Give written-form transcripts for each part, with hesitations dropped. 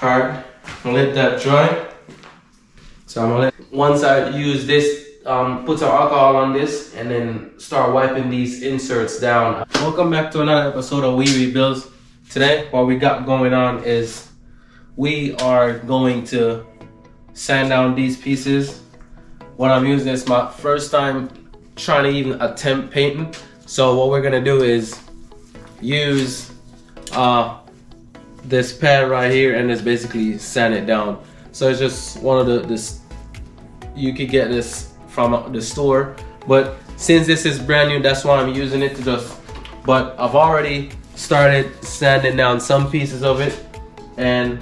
Alright, I'm gonna let that dry. So I'm gonna let, once I use this, put some alcohol on this and then start wiping these inserts down. Welcome back to another episode of Rebuildz. Today, what we got going on is we are going to sand down these pieces. What I'm using is my first time trying to even attempt painting. So what we're gonna do is use this pad right here and just basically sand it down. So it's just one of this, you could get this from the store, but since this is brand new, that's why I'm using it to just, but I've already started sanding down some pieces of it, and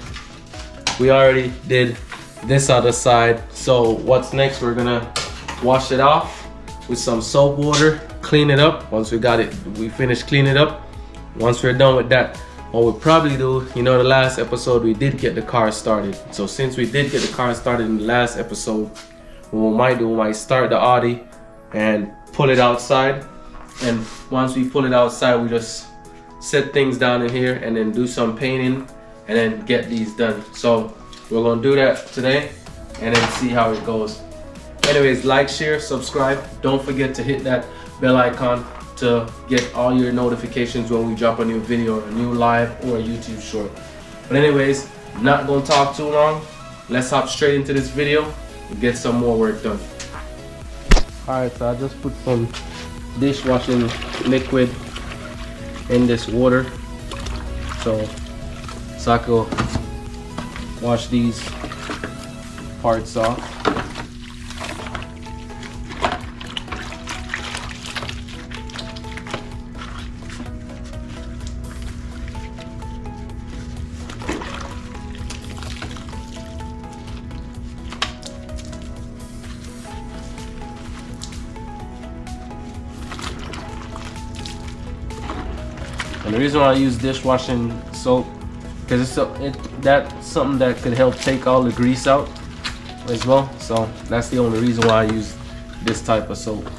we already did this other side. So what's next, we're gonna wash it off with some soap water, clean it up. Once we got it, we finished cleaning it up. Once we're done with that, what we'll probably do, you know, the last episode we did get the car started. So since we did get the car started in the last episode, what we might do, we might start the Audi and pull it outside. And once we pull it outside, we just set things down in here and then do some painting and then get these done. So we're gonna do that today and then see how it goes. Anyways, like, share, subscribe. Don't forget to hit that bell icon to get all your notifications when we drop a new video, a new live, or a YouTube short. But anyways, not gonna talk too long. Let's hop straight into this video and get some more work done. Alright, so I just put some dishwashing liquid in this water so I could wash these parts off. And the reason why I use dishwashing soap, because that's something that could help take all the grease out as well. So that's the only reason why I use this type of soap.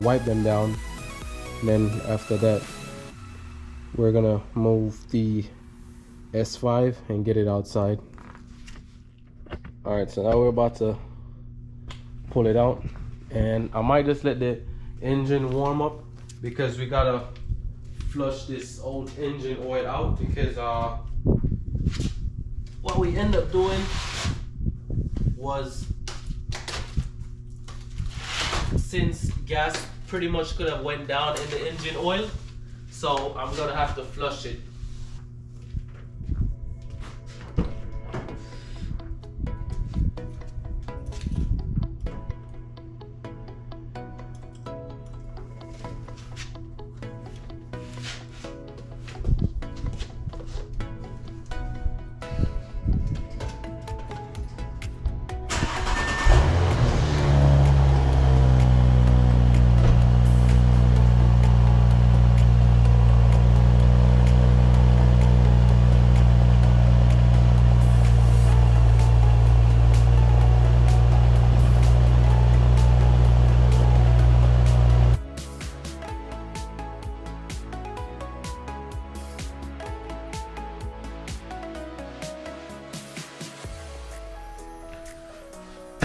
Wipe them down, and then after that we're gonna move the S5 and get it outside. Alright, so now we're about to pull it out, and I might just let the engine warm up because we gotta flush this old engine oil out, because what we end up doing was, since gas pretty much could have went down in the engine oil, so I'm gonna have to flush it.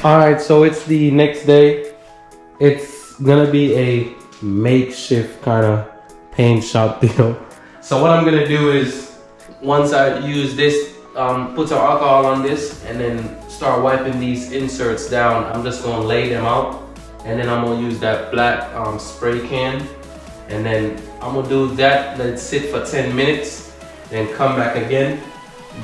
Alright, so it's the next day. It's gonna be a makeshift kind of paint shop deal. So what I'm gonna do is, once I use this, put some alcohol on this and then start wiping these inserts down, I'm just gonna lay them out And then I'm gonna use that black spray can. And then I'm gonna do that, let it sit for 10 minutes, then come back again,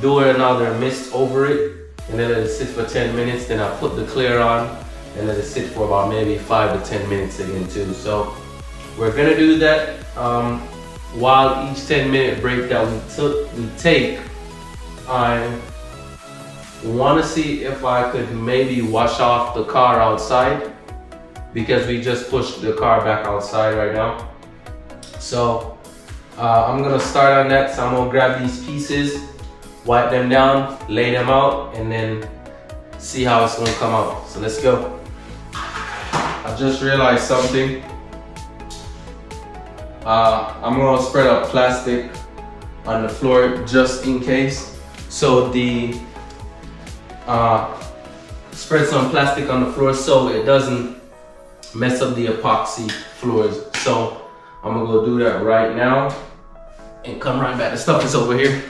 do another mist over it, and then let it sit for 10 minutes, then I put the clear on, and let it sit for about maybe 5 to 10 minutes again too. So we're gonna do that while each 10-minute break that we take. I wanna see if I could maybe wash off the car outside, because we just pushed the car back outside right now. So I'm gonna start on that. So I'm gonna grab these pieces, wipe them down, lay them out, and then see how it's gonna come out. So let's go. I just realized something. I'm gonna spread out plastic on the floor just in case. So spread some plastic on the floor so it doesn't mess up the epoxy floors. So I'm gonna go do that right now and come right back. The stuff is over here.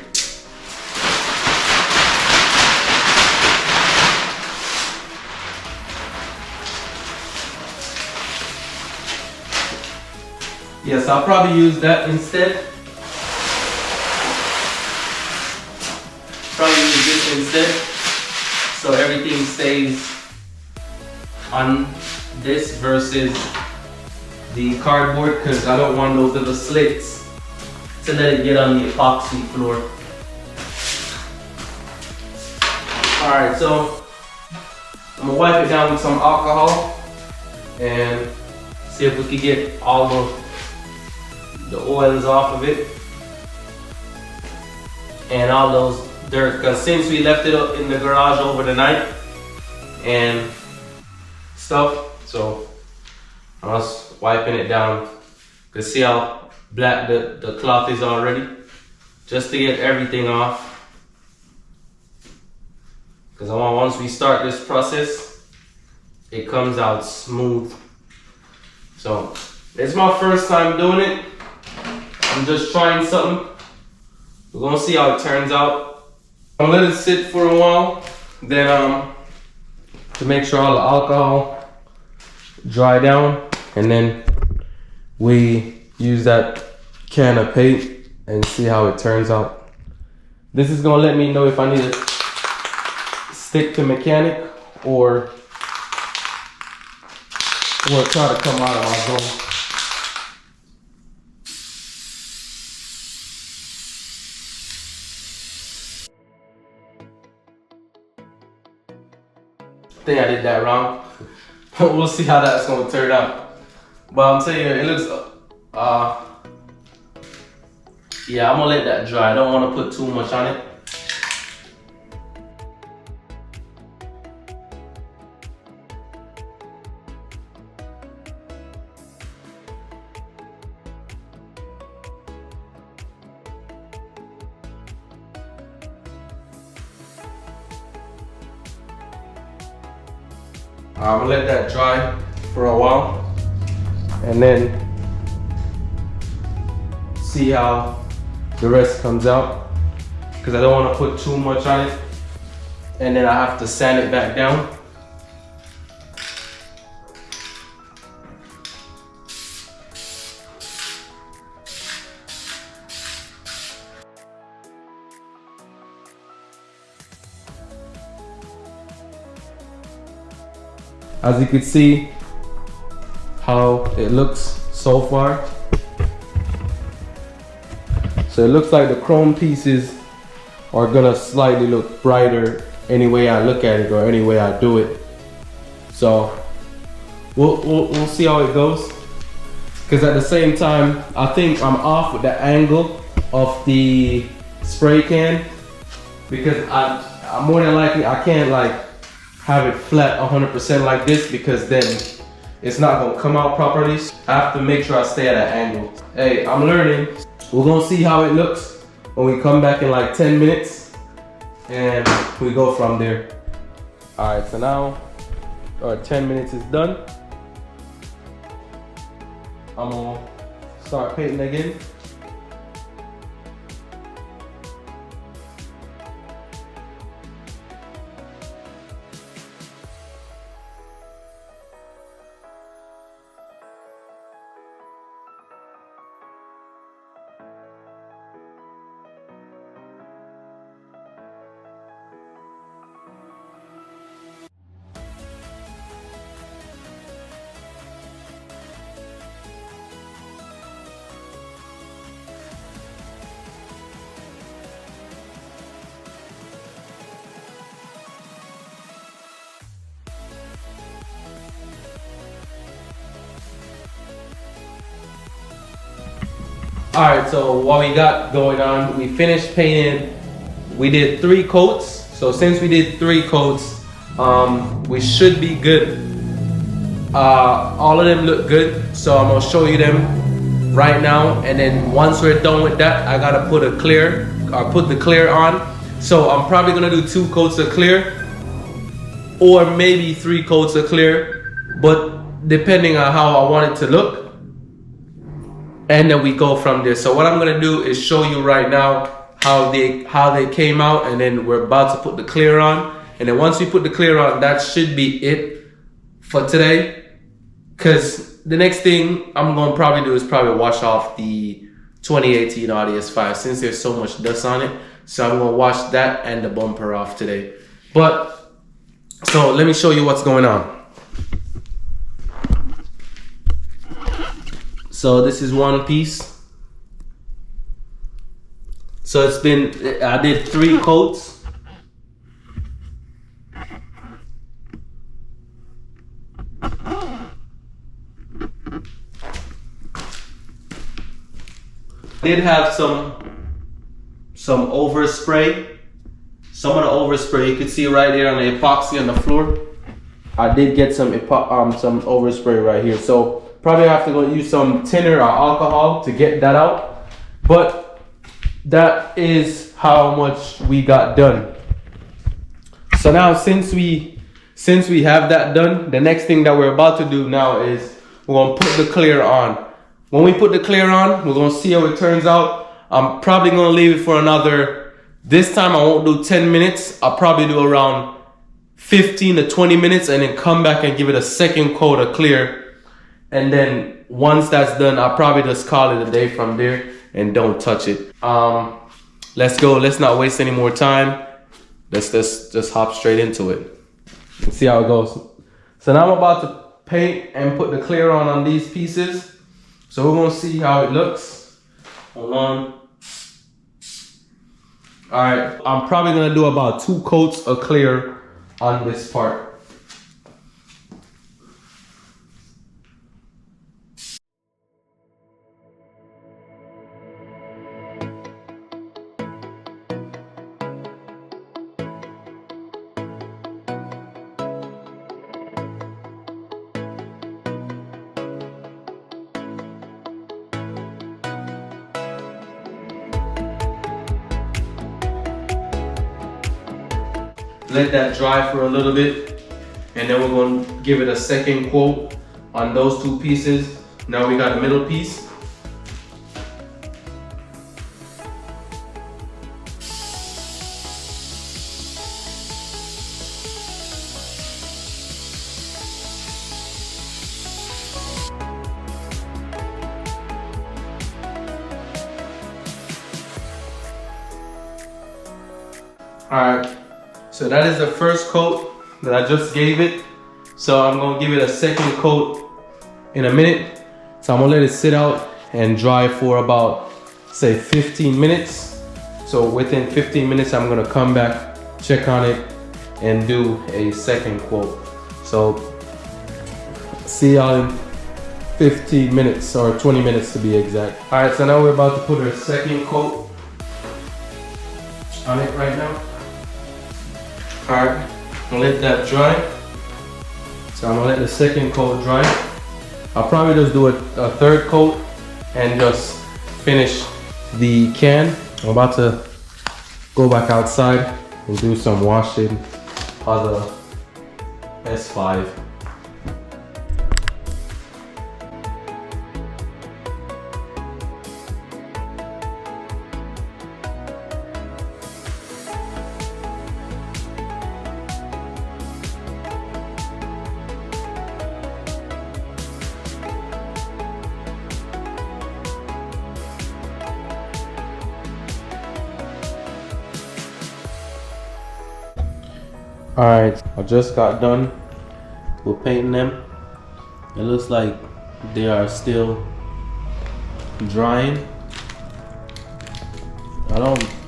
Yes, I'll probably use that instead. Probably use this instead, so everything stays on this versus the cardboard, because I don't want those little slits to let it get on the epoxy floor. Alright, so I'm gonna wipe it down with some alcohol and see if we can get all the oils off of it and all those dirt, because since we left it up in the garage over the night and stuff, so I'm just wiping it down. You can see how black the cloth is already, just to get everything off, because I want, once we start this process, it comes out smooth. So it's my first time doing it. I'm just trying something. We're gonna see how it turns out. I'll let it sit for a while, then to make sure all the alcohol dry down, and then we use that can of paint and see how it turns out. This is gonna let me know if I need to stick to mechanic or try to come out of my zone. I think I did that wrong. We'll see how that's gonna turn out. But I'm telling you, it looks, yeah, I'm gonna let that dry. I don't wanna put too much on it. I'm gonna let that dry for a while and then see how the rest comes out, because I don't want to put too much on it and then I have to sand it back down. As you can see how it looks so far. So it looks like the chrome pieces are gonna slightly look brighter any way I look at it or any way I do it. So we'll see how it goes. Because at the same time, I think I'm off with the angle of the spray can, because I more than likely I can't like have it flat 100% like this, because then it's not gonna come out properly. I have to make sure I stay at an angle. Hey, I'm learning. We're gonna see how it looks when we come back in like 10 minutes and we go from there. All right, so now our 10 minutes is done. I'm gonna start painting again. All right, so what we got going on, we finished painting. We did 3 coats. So since we did 3 coats, we should be good. All of them look good. So I'm gonna show you them right now. And then once we're done with that, I gotta put the clear on. So I'm probably gonna do 2 coats of clear, or maybe 3 coats of clear, but depending on how I want it to look. And then we go from there. So what I'm gonna do is show you right now how they came out, and then we're about to put the clear on. And then once we put the clear on, that should be it for today. Cause the next thing I'm gonna probably do is probably wash off the 2018 Audi S5 since there's so much dust on it. So I'm gonna wash that and the bumper off today. But so let me show you what's going on. So this is one piece. So I did 3 coats. Did have some overspray. Some of the overspray you can see right here on the epoxy on the floor. I did get some overspray right here. So probably have to go use some thinner or alcohol to get that out. But that is how much we got done. So now since we have that done, the next thing that we're about to do now is we're gonna put the clear on. When we put the clear on, we're gonna see how it turns out. I'm probably gonna leave it for another, this time I won't do 10 minutes. I'll probably do around 15 to 20 minutes and then come back and give it a second coat of clear. And then once that's done, I'll probably just call it a day from there and don't touch it. Let's go. Let's not waste any more time. Let's just hop straight into it. Let's see how it goes. So now I'm about to paint and put the clear on these pieces. So we're gonna see how it looks. Hold on. All right, I'm probably gonna do about 2 coats of clear on this part. Let that dry for a little bit, and then we're going to give it a second coat on those 2 pieces. Now we got a middle piece. All right. So that is the first coat that I just gave it. So I'm gonna give it a second coat in a minute. So I'm gonna let it sit out and dry for about, say, 15 minutes. So within 15 minutes, I'm gonna come back, check on it, and do a second coat. So see y'all in 15 minutes or 20 minutes to be exact. All right, so now we're about to put our second coat on it right now. Alright, I'm gonna let that dry. So I'm gonna let the second coat dry. I'll probably just do a 3rd coat and just finish the can. I'm about to go back outside and do some washing of the S5. Alright, I just got done with painting them. It looks like they are still drying.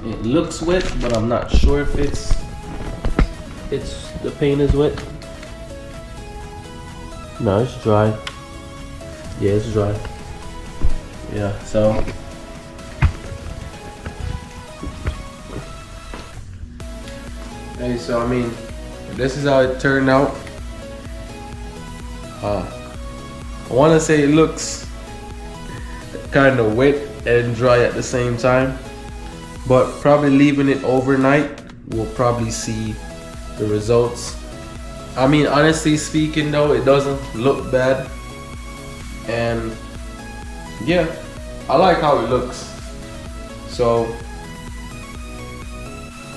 It looks wet, but I'm not sure if the paint is wet. No, it's dry. Yeah, it's dry. Yeah, so Hey, so I mean, this is how it turned out. I want to say it looks kind of wet and dry at the same time, but probably leaving it overnight, we'll probably see the results. I mean, honestly speaking though, it doesn't look bad, and yeah, I like how it looks. So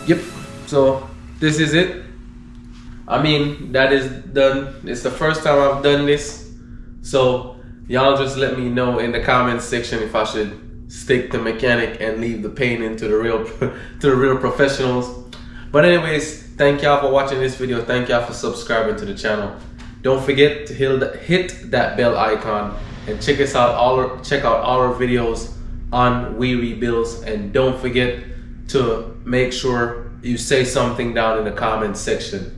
yep, so this is it. I mean, that is done. It's the first time I've done this, so y'all just let me know in the comments section if I should stick to mechanic and leave the painting to the real professionals. But anyways, thank y'all for watching this video. Thank y'all for subscribing to the channel. Don't forget to hit that bell icon and check out all our videos on Rebuildz, and don't forget to make sure you say something down in the comments section.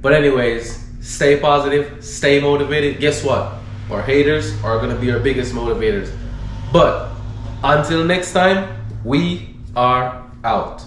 But anyways, stay positive, stay motivated. Guess what? Our haters are gonna be our biggest motivators. But until next time, we are out.